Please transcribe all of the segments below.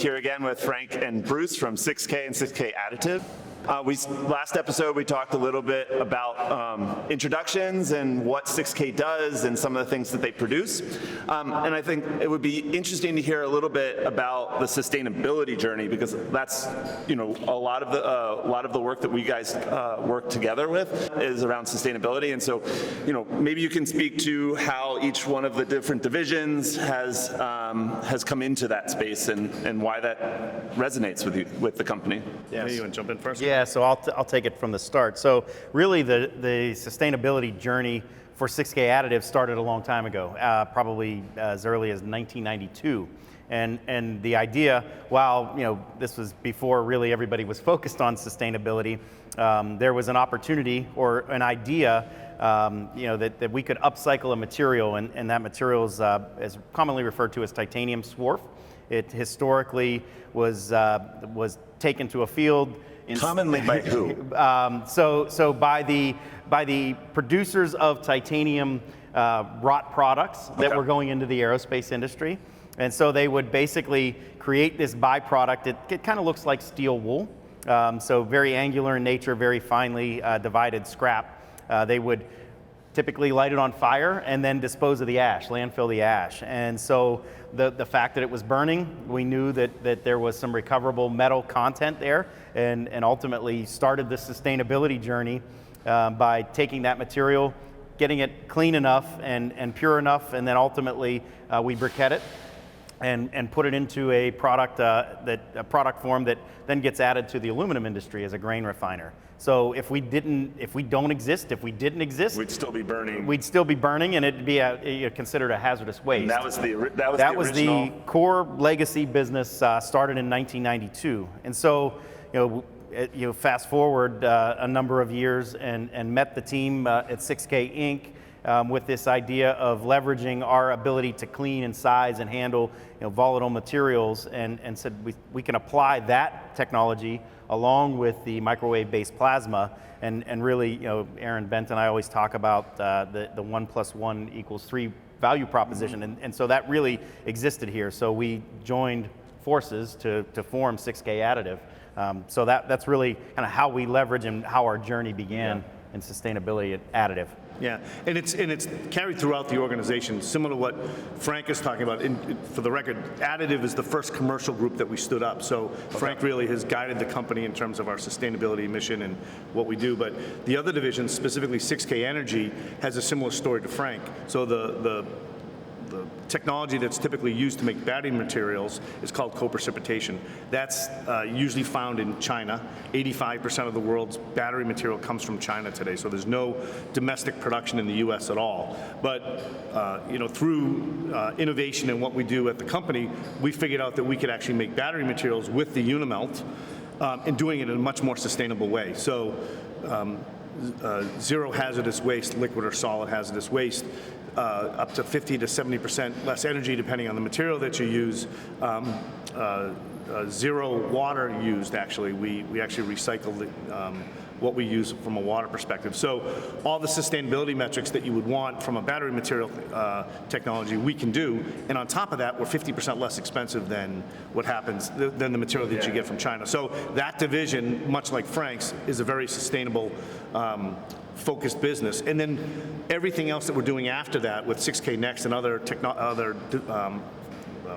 here again with Frank and Bruce from 6K and 6K Additive. Last episode we talked a little bit about introductions and what 6K does and some of the things that they produce. And I think it would be interesting to hear a little bit about the sustainability journey, because that's a lot of the work that we guys work together with is around sustainability. And so maybe you can speak to how each one of the different divisions has come into that space and why that resonates with the company. Yeah, you want to jump in first? Yeah, so I'll take it from the start. So really the sustainability journey for 6K Additive started a long time ago, probably as early as 1992. And the idea, while this was before really everybody was focused on sustainability, there was an opportunity or an idea that we could upcycle a material, and that material is commonly referred to as titanium swarf. It historically was taken to a field. Commonly by who? So by the producers of titanium wrought products that were going into the aerospace industry. And so they would basically create this byproduct. It kind of looks like steel wool. So very angular in nature, very finely divided scrap. They would typically light it on fire and then dispose of the ash, landfill the ash. And so the fact that it was burning, we knew that there was some recoverable metal content there, and ultimately started the sustainability journey by taking that material, getting it clean enough and pure enough, and then ultimately we briquette it and put it into a product form that then gets added to the aluminum industry as a grain refiner. So if we didn't exist, we'd still be burning. We'd still be burning, and it'd be considered a hazardous waste. And that was the core legacy business started in 1992. And so fast forward a number of years and met the team at 6K Inc. With this idea of leveraging our ability to clean and size and handle volatile materials, and said we can apply that technology along with the microwave-based plasma, and really, Aaron Bent and I always talk about the 1 + 1 = 3 value proposition, and so that really existed here. So we joined forces to form 6K Additive. So that's really kind of how we leverage and how our journey began in sustainability at Additive. Yeah, and it's carried throughout the organization, similar to what Frank is talking about. For the record, Additive is the first commercial group that we stood up. So Frank really has guided the company in terms of our sustainability mission and what we do. But the other divisions, specifically 6K Energy, has a similar story to Frank. So the technology that's typically used to make battery materials is called co-precipitation. That's usually found in China. 85% of the world's battery material comes from China today, so there's no domestic production in the US at all. But through innovation in what we do at the company, we figured out that we could actually make battery materials with the Unimelt and doing it in a much more sustainable way. So zero hazardous waste, liquid or solid hazardous waste, up to 50 to 70% less energy depending on the material that you use. Zero water used, actually. We actually recycle what we use from a water perspective. So all the sustainability metrics that you would want from a battery material technology, we can do. And on top of that, we're 50% less expensive than what happens, than the material that you get from China. So that division, much like Frank's, is a very sustainable focused business. And then everything else that we're doing after that with 6K Next and other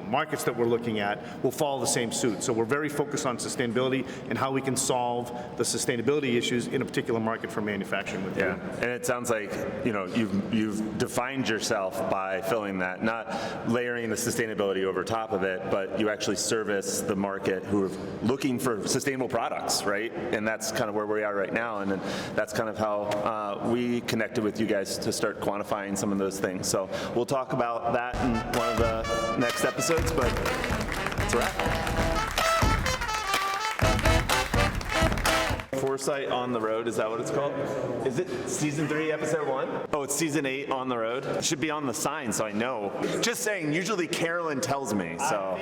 markets that we're looking at will follow the same suit. So we're very focused on sustainability and how we can solve the sustainability issues in a particular market for manufacturing. Yeah, and it sounds like you've defined yourself by filling that, not layering the sustainability over top of it, but you actually service the market who are looking for sustainable products, right? And that's kind of where we are right now, and then that's kind of how we connected with you guys to start quantifying some of those things. So we'll talk about that in one of the next episodes, but that's a wrap. Foresight on the Road, is that what it's called? Is it season 3, episode 1? Oh, it's season 8, On the Road. It should be on the sign so I know. Just saying, usually Carolyn tells me, so.